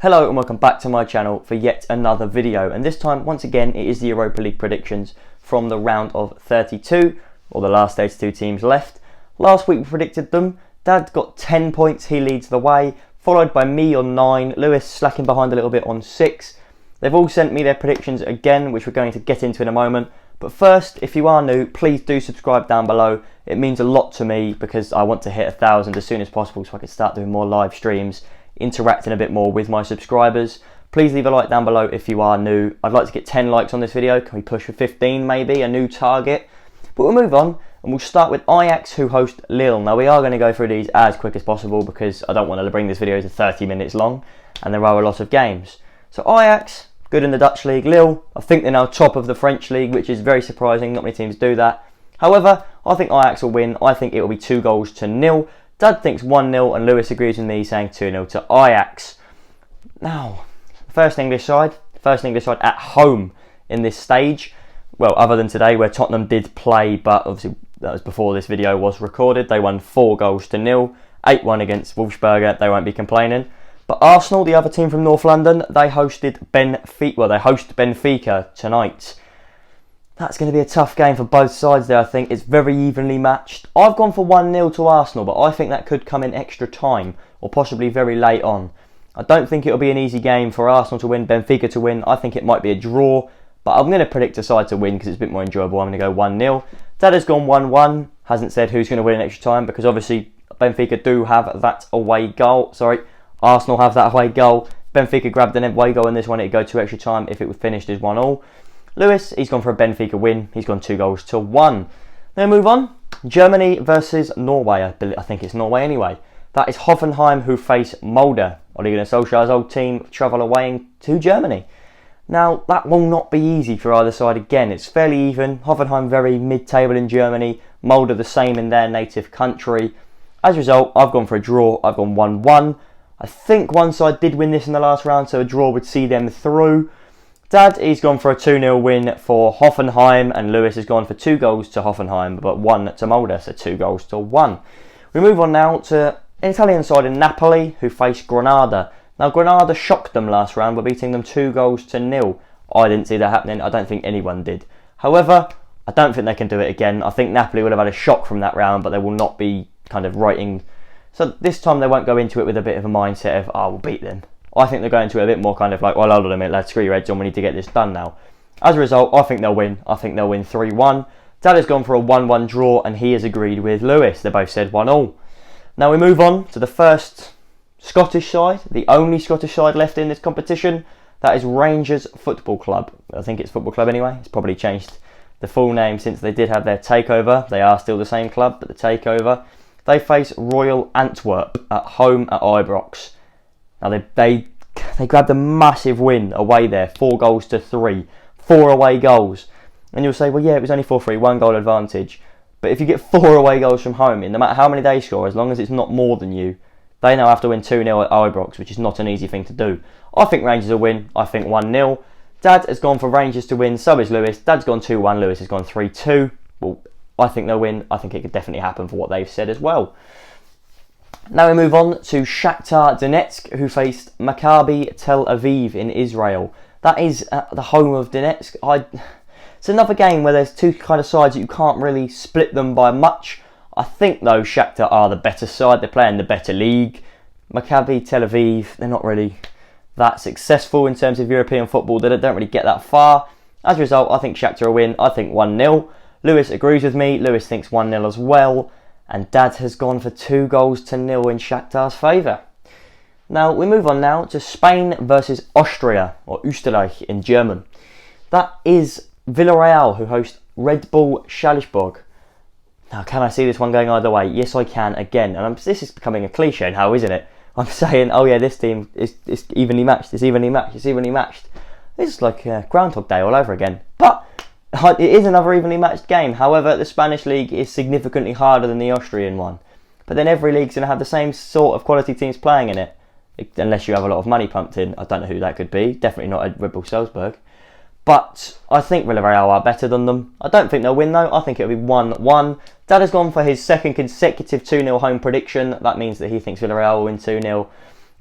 Hello and welcome back to my channel for yet another video, and this time once again it is the Europa League predictions from the round of 32, or the last 32 teams left. Last week we predicted them. Dad got 10 points, he leads the way, followed by me on 9, Lewis slacking behind a little bit on 6. They've all sent me their predictions again, which we're going to get into in a moment. But first, if you are new, please do subscribe down below. It means a lot to me because I want to hit 1,000 as soon as possible so I can start doing more live streams, interacting a bit more with my subscribers. Please leave a like down below if you are new. I'd like to get 10 likes on this video. Can we push for 15 maybe, a new target? But we'll move on and we'll start with Ajax, who host Lille. Now we are going to go through these as quick as possible because I don't want to bring this video to 30 minutes long and there are a lot of games. So Ajax, good in the Dutch league. Lille, I think they're now top of the French league, which is very surprising. Not many teams do that. However, I think Ajax will win. I think it will be 2-0. Dad thinks 1-0 and Lewis agrees with me saying 2-0 to Ajax. Now, first English side at home in this stage. Well, other than today where Tottenham did play, but obviously that was before this video was recorded. They won 4-0, 8-1 against Wolfsburger. They won't be complaining. But Arsenal, the other team from North London, they hosted Benfica. Well, they host Benfica tonight. That's going to be a tough game for both sides there, I think. It's very evenly matched. I've gone for 1-0 to Arsenal, but I think that could come in extra time or possibly very late on. I don't think it'll be an easy game for Arsenal to win, Benfica to win. I think it might be a draw, but I'm going to predict a side to win because it's a bit more enjoyable. I'm going to go 1-0. Dad has gone 1-1. Hasn't said who's going to win in extra time because obviously Benfica do have that away goal. Arsenal have that away goal. Benfica grabbed an away goal in this one. It'd go to extra time if it was finished as 1-1. Lewis, he's gone for a Benfica win. He's gone 2-1. Then move on. Germany versus Norway. I think it's Norway anyway. That is Hoffenheim who face Molde. Ole Gunnar Solskjaer's old team travel away to Germany. Now, that will not be easy for either side again. It's fairly even. Hoffenheim very mid-table in Germany. Molde the same in their native country. As a result, I've gone for a draw. I've gone 1-1. I think one side did win this in the last round, so a draw would see them through. Dad, he's gone for a 2-0 win for Hoffenheim, and Lewis has gone for 2 goals to Hoffenheim, but 1 to Molde, so 2-1. We move on now to an Italian side in Napoli, who face Granada. Now, Granada shocked them last round by beating them 2-0. I didn't see that happening. I don't think anyone did. However, I don't think they can do it again. I think Napoli would have had a shock from that round, but they will not be kind of writing. So this time they won't go into it with a bit of a mindset of, oh, we'll beat them. I think they're going to a bit more kind of like, well, hold on a minute, let's screw your heads on, we need to get this done now. As a result, I think they'll win. I think they'll win 3-1. Dad has gone for a 1-1 draw and he has agreed with Lewis. They both said 1-1. Now we move on to the first Scottish side, the only Scottish side left in this competition. That is Rangers Football Club. I think it's Football Club anyway. It's probably changed the full name since they did have their takeover. They are still the same club, but the takeover. They face Royal Antwerp at home at Ibrox. Now they grabbed a massive win away there, 4-3, 4 away goals. And you'll say, well, yeah, it was only 4-3, 1 goal advantage. But if you get 4 away goals from home, no matter how many they score, as long as it's not more than you, they now have to win 2-0 at Ibrox, which is not an easy thing to do. I think Rangers will win. I think 1-0. Dad has gone for Rangers to win, so is Lewis. Dad's gone 2-1, Lewis has gone 3-2. Well, I think they'll win. I think it could definitely happen for what they've said as well. Now we move on to Shakhtar Donetsk, who faced Maccabees Tel Aviv in Israel. That is the home of Donetsk. It's another game where there's two kind of sides that you can't really split them by much. I think, though, Shakhtar are the better side. They're playing the better league. Maccabees Tel Aviv, they're not really that successful in terms of European football. They don't really get that far. As a result, I think Shakhtar will win. I think 1-0. Lewis agrees with me. Lewis thinks 1-0 as well. And Dad has gone for 2-0 in Shakhtar's favour. Now, we move on now to Spain versus Austria, or Österreich in German. That is Villarreal, who host Red Bull Salzburg. Now, can I see this one going either way? Yes, I can, again. And this is becoming a cliche now, isn't it? I'm saying, oh yeah, this team is evenly matched, it's evenly matched. This is like Groundhog Day all over again. But it is another evenly matched game. However, the Spanish league is significantly harder than the Austrian one. But then every league's going to have the same sort of quality teams playing in it. Unless you have a lot of money pumped in. I don't know who that could be. Definitely not at Red Bull Salzburg. But I think Villarreal are better than them. I don't think they'll win though. I think it'll be 1-1. Dad has gone for his second consecutive 2-0 home prediction. That means that he thinks Villarreal will win 2-0.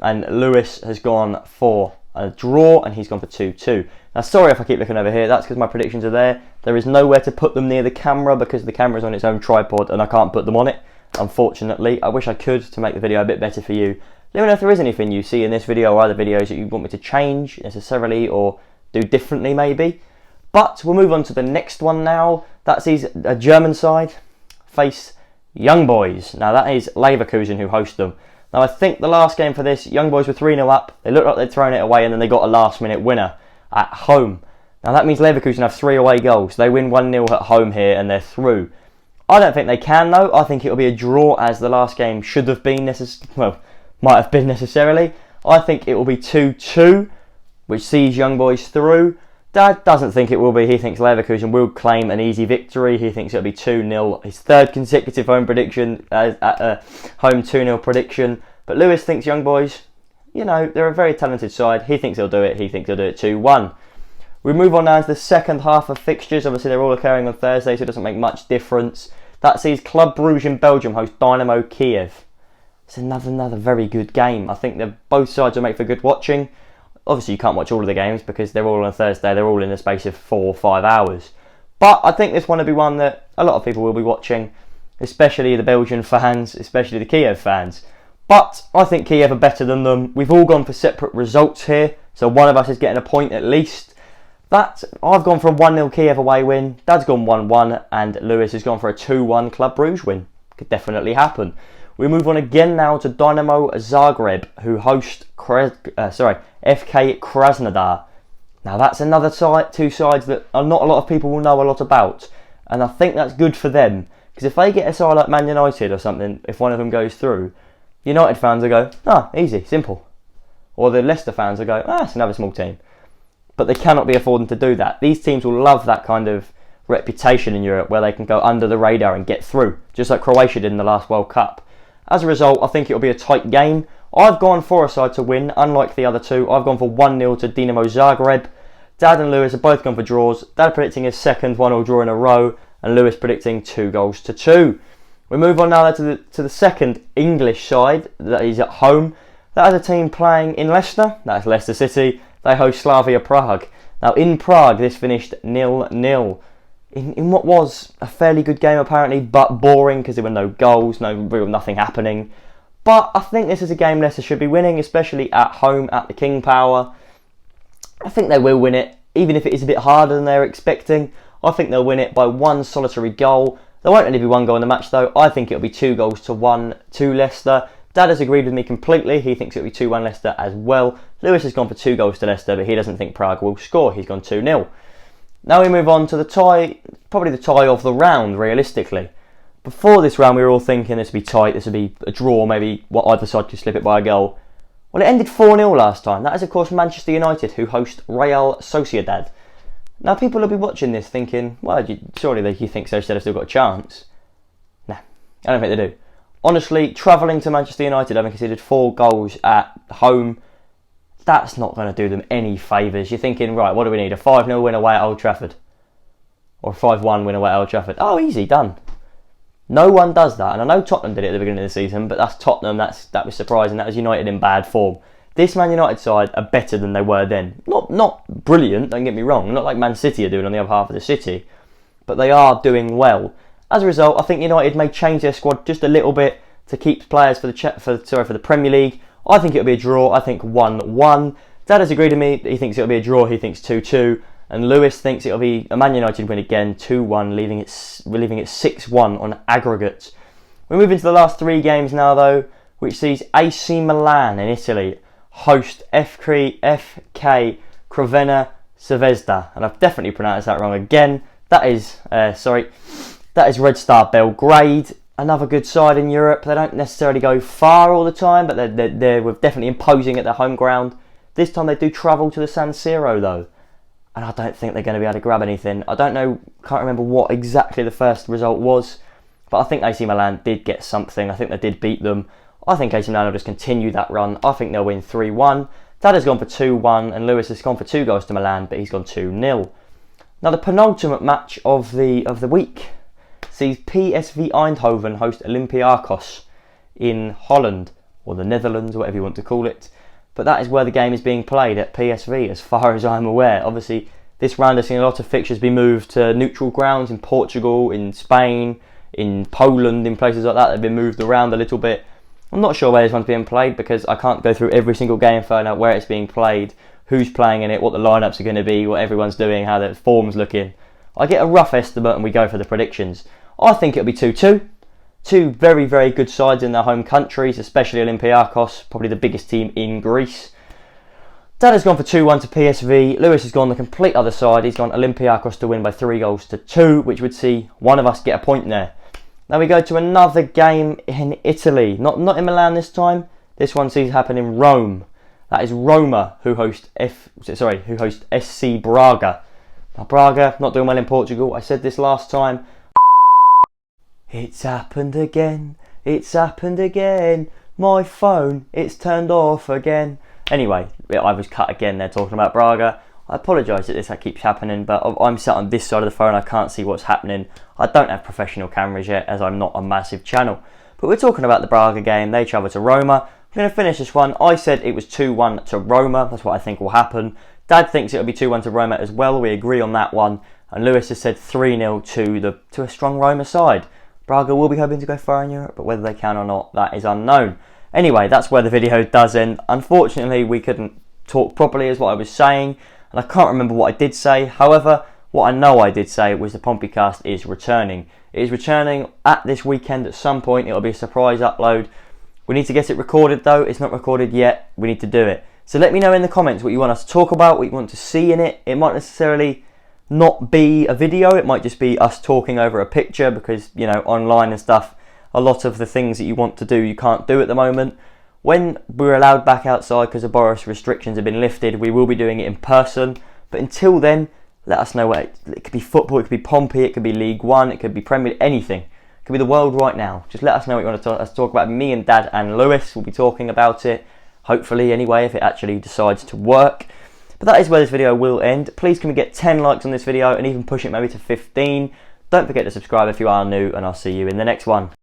and Lewis has gone for a draw, and he's gone for 2-2. Now, sorry if I keep looking over here, that's because my predictions are there. There is nowhere to put them near the camera because the camera's on its own tripod and I can't put them on it, unfortunately. I wish I could to make the video a bit better for you. Let me know if there is anything you see in this video or other videos that you want me to change necessarily or do differently maybe. But we'll move on to the next one now. That sees a German side face Young Boys. Now that is Leverkusen who host them. Now I think the last game for this, Young Boys were 3-0 up. They looked like they'd thrown it away and then they got a last minute winner at home. Now that means Leverkusen have 3 away goals. They win 1-0 at home here and they're through. I don't think they can though. I think it'll be a draw as the last game should have been might have been necessarily. I think it will be 2-2, which sees Young Boys through. Dad doesn't think it will be. He thinks Leverkusen will claim an easy victory. He thinks it'll be 2-0. His third consecutive home prediction, home 2-0 prediction. But Lewis thinks Young Boys, you know, they're a very talented side. He thinks he'll do it. He thinks he'll do it 2-1. We move on now to the second half of fixtures. Obviously, they're all occurring on Thursday, so it doesn't make much difference. That sees Club Brugge in Belgium host Dynamo Kyiv. It's another very good game. I think that both sides will make for good watching. Obviously, you can't watch all of the games because they're all on Thursday. They're all in the space of 4 or 5 hours. But I think this one will be one that a lot of people will be watching, especially the Belgian fans, especially the Kyiv fans. But I think Kyiv are better than them. We've all gone for separate results here, so one of us is getting a point at least. I've gone for a 1-0 Kyiv away win. Dad's gone 1-1, and Lewis has gone for a 2-1 Club Brugge win. Could definitely happen. We move on again now to Dynamo Zagreb, who host FK Krasnodar. Now that's another two sides that not a lot of people will know a lot about, and I think that's good for them, because if they get a side like Man United or something, if one of them goes through, United fans will go, easy, simple. Or the Leicester fans will go, it's another small team. But they cannot be affording to do that. These teams will love that kind of reputation in Europe where they can go under the radar and get through, just like Croatia did in the last World Cup. As a result, I think it'll be a tight game. I've gone for a side to win, unlike the other two. I've gone for 1-0 to Dinamo Zagreb. Dad and Lewis have both gone for draws. Dad predicting his second 1-1 draw in a row, and Lewis predicting 2-2. We move on now to the second English side that is at home. That is a team playing in Leicester. That's Leicester City. They host Slavia Prague. Now in Prague, this finished 0-0. In what was a fairly good game apparently, but boring because there were no goals, nothing happening. But I think this is a game Leicester should be winning, especially at home at the King Power. I think they will win it, even if it is a bit harder than they're expecting. I think they'll win it by one solitary goal. There won't only be one goal in the match though. I think it'll be 2-1 to Leicester. Dad has agreed with me completely. He thinks it'll be 2-1 Leicester as well. Lewis has gone for 2 goals to Leicester, but he doesn't think Prague will score. He's gone 2-0. Now we move on to the tie, probably the tie of the round, realistically. Before this round, we were all thinking this would be tight, this would be a draw, maybe either side could slip it by a goal. Well, it ended 4-0 last time. That is, of course, Manchester United, who host Real Sociedad. Now, people will be watching this thinking, well, surely you think Sociedad have still got a chance. Nah, I don't think they do. Honestly, travelling to Manchester United, having conceded 4 goals at home, that's not going to do them any favours. You're thinking, right, what do we need? A 5-0 win away at Old Trafford? Or a 5-1 win away at Old Trafford? Oh, easy, done. No one does that. And I know Tottenham did it at the beginning of the season, but that's Tottenham. That was surprising. That was United in bad form. This Man United side are better than they were then. Not brilliant, don't get me wrong. Not like Man City are doing on the other half of the city. But they are doing well. As a result, I think United may change their squad just a little bit to keep players for the Premier League. I think it'll be a draw. I think 1-1. Dad has agreed with me. He thinks it'll be a draw. He thinks 2-2. And Lewis thinks it'll be a Man United win again, 2-1, leaving it 6-1 on aggregate. We move into the last 3 games now, though, which sees AC Milan in Italy host FK Crvena Zvezda. And I've definitely pronounced that wrong again. That is Red Star Belgrade. Another good side in Europe. They don't necessarily go far all the time, but they're definitely imposing at their home ground. This time they do travel to the San Siro though, and I don't think they're going to be able to grab anything. I don't know, can't remember what exactly the first result was, but I think AC Milan did get something. I think they did beat them. I think AC Milan will just continue that run. I think they'll win 3-1. Dad has gone for 2-1, and Lewis has gone for 2 goals to Milan, but he's gone 2-0. Now the penultimate match of the week sees PSV Eindhoven host Olympiacos in Holland, or the Netherlands, whatever you want to call it. but that is where the game is being played, at PSV, as far as I'm aware. Obviously, this round has seen a lot of fixtures be moved to neutral grounds in Portugal, in Spain, in Poland, in places like that. They've been moved around a little bit. I'm not sure where this one's being played because I can't go through every single game and find out where it's being played, who's playing in it, what the lineups are going to be, what everyone's doing, how the form's looking. I get a rough estimate and we go for the predictions. I think it'll be 2-2. Two very, very good sides in their home countries, especially Olympiacos, probably the biggest team in Greece. Dad has gone for 2-1 to PSV. Lewis has gone the complete other side. He's gone Olympiacos to win by 3-2, which would see one of us get a point there. Now we go to another game in Italy. Not in Milan this time. This one sees happen in Rome. That is Roma who host SC Braga. Now Braga not doing well in Portugal. I said this last time. It's happened again. It's happened again. My phone, it's turned off again. Anyway, I was cut again there talking about Braga. I apologise that this keeps happening, but I'm sat on this side of the phone. I can't see what's happening. I don't have professional cameras yet, as I'm not a massive channel. But we're talking about the Braga game. They travel to Roma. I'm going to finish this one. I said it was 2-1 to Roma. That's what I think will happen. Dad thinks it'll be 2-1 to Roma as well. We agree on that one. And Lewis has said 3-0 to a strong Roma side. Braga will be hoping to go far in Europe, but whether they can or not, that is unknown. Anyway, that's where the video does end. Unfortunately, we couldn't talk properly as what I was saying, and I can't remember what I did say. However, what I know I did say was the Pompeycast is returning. It is returning at this weekend at some point. It'll be a surprise upload. We need to get it recorded though. It's not recorded yet. We need to do it. So let me know in the comments what you want us to talk about, what you want to see in it. It might necessarily not be a video. It might just be us talking over a picture because, you know, online and stuff, a lot of the things that you want to do you can't do at the moment. When we're allowed back outside because the Boris restrictions have been lifted, we will be doing it in person. But until then, let us know what it could be. Football, it could be Pompey, it could be League One, it could be Premier League, anything. It could be the world right now. Just let us know what you want us to talk about. Me and Dad and Lewis will be talking about it. Hopefully anyway, if it actually decides to work. But that is where this video will end. Please can we get 10 likes on this video and even push it maybe to 15. Don't forget to subscribe if you are new, and I'll see you in the next one.